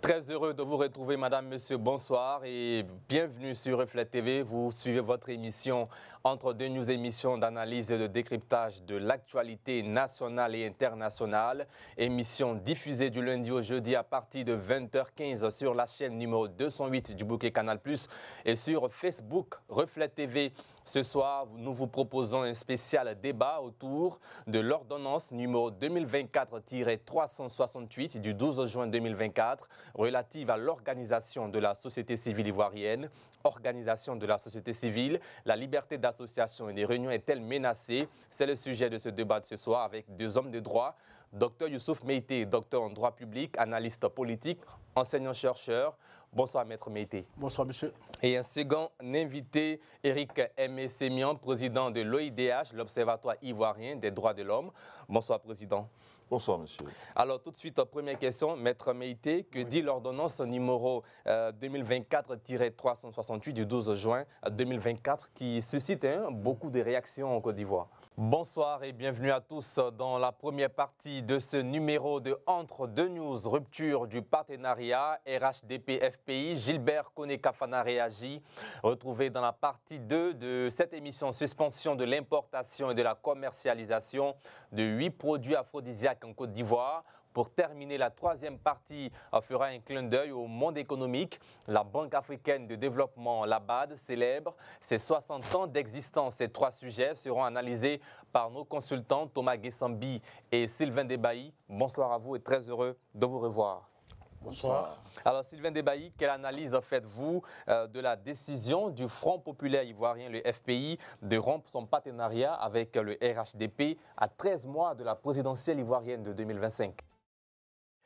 Très heureux de vous retrouver, madame, monsieur, bonsoir et bienvenue sur Reflet TV. Vous suivez votre émission entre deux news émissions d'analyse et de décryptage de l'actualité nationale et internationale. Émission diffusée du lundi au jeudi à partir de 20h15 sur la chaîne numéro 208 du bouquet Canal+ et sur Facebook Reflet TV. Ce soir, nous vous proposons un spécial débat autour de l'ordonnance numéro 2024-368 du 12 juin 2024 relative à l'organisation de la société civile ivoirienne. Organisation de la société civile, la liberté d'association et des réunions est-elle menacée? C'est le sujet de ce débat de ce soir avec deux hommes de droit. Dr Youssouf Meïté, docteur en droit public, analyste politique, enseignant-chercheur. Bonsoir, Maître Meïté. Bonsoir, monsieur. Et un second invité, Éric Aimé Sémian, président de l'OIDH, l'Observatoire ivoirien des droits de l'homme. Bonsoir, président. Bonsoir, monsieur. Alors, tout de suite, première question, Maître Meïté, que dit l'ordonnance numéro 2024-368 du 12 juin 2024 qui suscite beaucoup de réactions en Côte d'Ivoire? Bonsoir et bienvenue à tous dans la première partie de ce numéro de Entre deux news, rupture du partenariat RHDP-FPI. Gilbert Koné-Kafana réagit. Retrouvé dans la partie 2 de cette émission, suspension de l'importation et de la commercialisation de 8 produits aphrodisiaques en Côte d'Ivoire. Pour terminer, la troisième partie fera un clin d'œil au monde économique. La Banque africaine de développement, la BAD, célèbre ses 60 ans d'existence. Ces trois sujets seront analysés par nos consultants Thomas Guessambi et Sylvain Debailly. Bonsoir à vous et très heureux de vous revoir. Bonsoir. Alors Sylvain Debailly, quelle analyse faites-vous de la décision du Front populaire ivoirien, le FPI, de rompre son partenariat avec le RHDP à 13 mois de la présidentielle ivoirienne de 2025?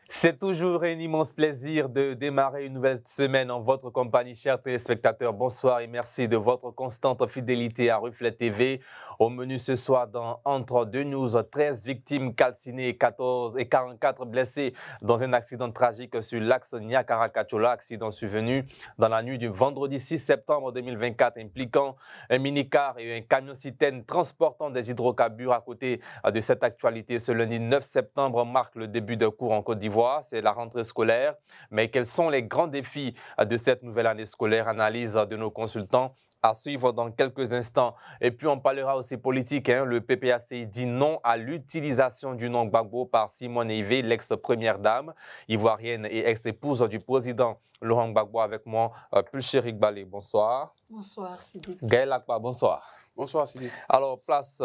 C'est toujours un immense plaisir de démarrer une nouvelle semaine en votre compagnie, chers téléspectateurs. Bonsoir et merci de votre constante fidélité à Reflet TV. Au menu ce soir, dans Entre deux news, 13 victimes calcinées et 44 blessés dans un accident tragique sur l'axe Niakara-Kachola. Accident survenu dans la nuit du vendredi 6 septembre 2024 impliquant un minicar et un camion-citerne transportant des hydrocarbures. À côté de cette actualité, ce lundi 9 septembre marque le début de cours en Côte d'Ivoire. C'est la rentrée scolaire. Mais quels sont les grands défis de cette nouvelle année scolaire? Analyse de nos consultants à suivre dans quelques instants. Et puis on parlera aussi politique. Le PPACI dit non à l'utilisation du nom Gbagbo par Simone Veil, l'ex-première dame ivoirienne et ex-épouse du président Laurent Gbagbo. Avec moi, Pulchérik Balé. Bonsoir. Bonsoir, Sidi. Gaël Akpa, bonsoir. Bonsoir, Sidi. Alors, place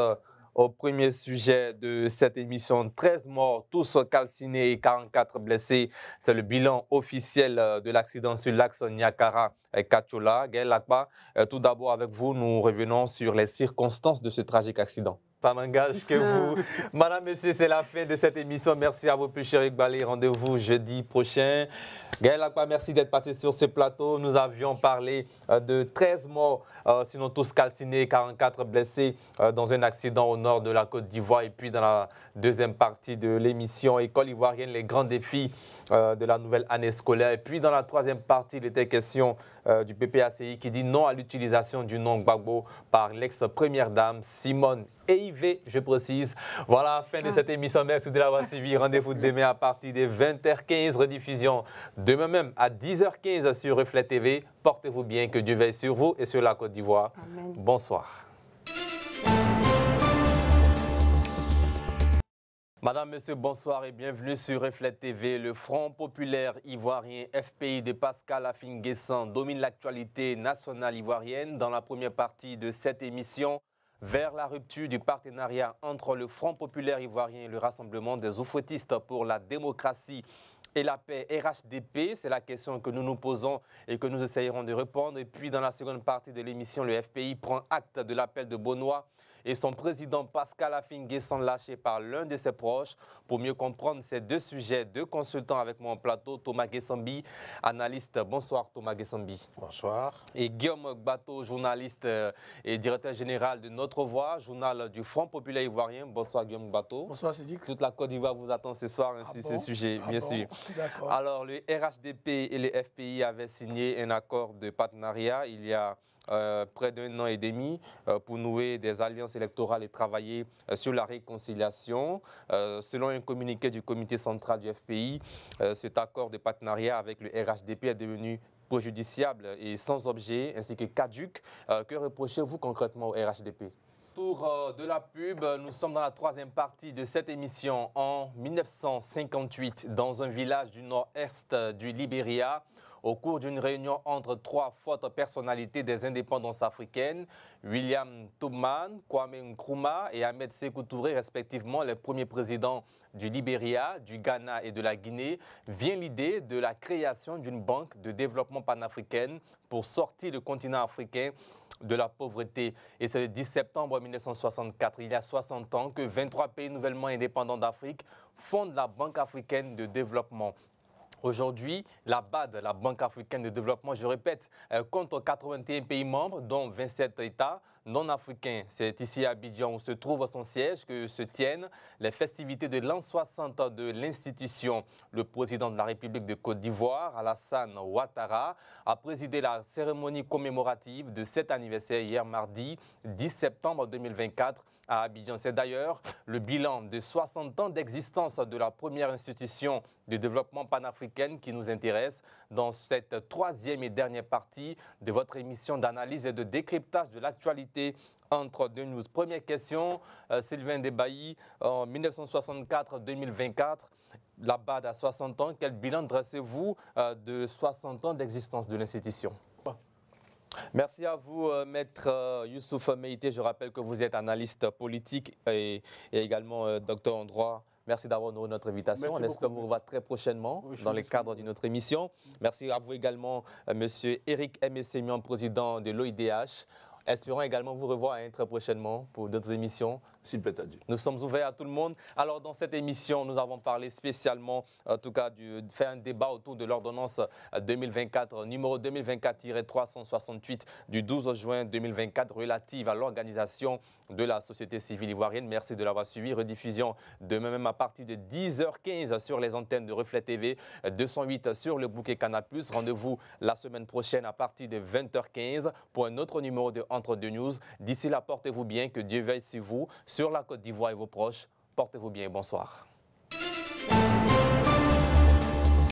au premier sujet de cette émission. 13 morts, tous calcinés et 44 blessés. C'est le bilan officiel de l'accident sur l'axe Niakara-Kachola. Gaël Akpa, tout d'abord avec vous, nous revenons sur les circonstances de ce tragique accident. Ça n'engage que vous. Madame, Monsieur, c'est la fin de cette émission. Merci à vous, Pulchérik Balé. Rendez-vous jeudi prochain. Gaël Akpa, merci d'être passé sur ce plateau. Nous avions parlé de 13 morts, sinon tous calcinés, 44 blessés dans un accident au nord de la Côte d'Ivoire. Et puis dans la deuxième partie de l'émission, École ivoirienne, les grands défis de la nouvelle année scolaire. Et puis dans la troisième partie, il était question du PPACI qui dit non à l'utilisation du nom Gbagbo par l'ex-première dame Simone Veil, je précise. Voilà, fin de cette émission. Merci de l'avoir suivi. Rendez-vous demain à partir de 20h15, rediffusion demain même à 10h15 sur Reflet TV. Portez-vous bien, que Dieu veille sur vous et sur la Côte d'Ivoire. Amen. Bonsoir. Madame, Monsieur, bonsoir et bienvenue sur Reflet TV. Le Front populaire ivoirien FPI de Pascal Affi-N'Guessan domine l'actualité nationale ivoirienne. Dans la première partie de cette émission, vers la rupture du partenariat entre le Front populaire ivoirien et le Rassemblement des oufouettistes pour la démocratie et la paix, RHDP, c'est la question que nous nous posons et que nous essayerons de répondre. Et puis dans la seconde partie de l'émission, le FPI prend acte de l'appel de Benoît et son président Pascal Affi-N'Guessan lâché par l'un de ses proches. Pour mieux comprendre ces deux sujets, deux consultants avec moi en plateau, Thomas Guessambi, analyste. Bonsoir Thomas Guessambi. Bonsoir. Et Guillaume Gbato, journaliste et directeur général de Notre Voix, journal du Front populaire ivoirien. Bonsoir Guillaume Gbato. Bonsoir, Sidi. Toute la Côte d'Ivoire vous attend ce soir sur ce sujet, bien sûr. D'accord. Alors, le RHDP et le FPI avaient signé un accord de partenariat il y a près d'1 an et demi pour nouer des alliances électorales et travailler sur la réconciliation. Selon un communiqué du comité central du FPI, cet accord de partenariat avec le RHDP est devenu préjudiciable et sans objet, ainsi que caduc. Que reprochez-vous concrètement au RHDP? Tour de la pub, nous sommes dans la troisième partie de cette émission. En 1958, dans un village du nord-est du Libéria, au cours d'une réunion entre trois fortes personnalités des indépendances africaines, William Tubman, Kwame Nkrumah et Ahmed Sékou Touré, respectivement les premiers présidents du Libéria, du Ghana et de la Guinée, vient l'idée de la création d'une banque de développement panafricaine pour sortir le continent africain de la pauvreté. Et c'est le 10 septembre 1964, il y a 60 ans, que 23 pays nouvellement indépendants d'Afrique fondent la Banque africaine de développement. Aujourd'hui, la BAD, la Banque africaine de développement, je répète, compte 81 pays membres, dont 27 États non africains. C'est ici à Abidjan où se trouve son siège que se tiennent les festivités de l'an 60 de l'institution. Le président de la République de Côte d'Ivoire, Alassane Ouattara, a présidé la cérémonie commémorative de cet anniversaire hier mardi 10 septembre 2024 à Abidjan. C'est d'ailleurs le bilan de 60 ans d'existence de la première institution de développement panafricaine qui nous intéresse dans cette troisième et dernière partie de votre émission d'analyse et de décryptage de l'actualité entre deux news. Première question, Sylvain Debailly, en 1964-2024, la BAD a 60 ans. Quel bilan dressez-vous de 60 ans d'existence de l'institution? Merci à vous, Maître Youssouf Meïté. Je rappelle que vous êtes analyste politique et également docteur en droit. Merci d'avoir honoré notre invitation. On espère vous revoir très prochainement dans le cadre d'une autre émission. Merci à vous également, Monsieur Éric Aimé-Sémian, président de l'OIDH. Espérons également vous revoir très prochainement pour d'autres émissions. S'il plaît à Dieu. Nous sommes ouverts à tout le monde. Alors, dans cette émission, nous avons parlé spécialement, en tout cas, de faire un débat autour de l'ordonnance 2024, numéro 2024-368 du 12 juin 2024, relative à l'organisation de la société civile ivoirienne. Merci de l'avoir suivi. Rediffusion demain même à partir de 10h15 sur les antennes de Reflet TV, 208 sur le bouquet Canal+. Rendez-vous la semaine prochaine à partir de 20h15 pour un autre numéro de Entre deux News. D'ici là, portez-vous bien, que Dieu veille sur vous, sur la Côte d'Ivoire et vos proches. Portez-vous bien et bonsoir.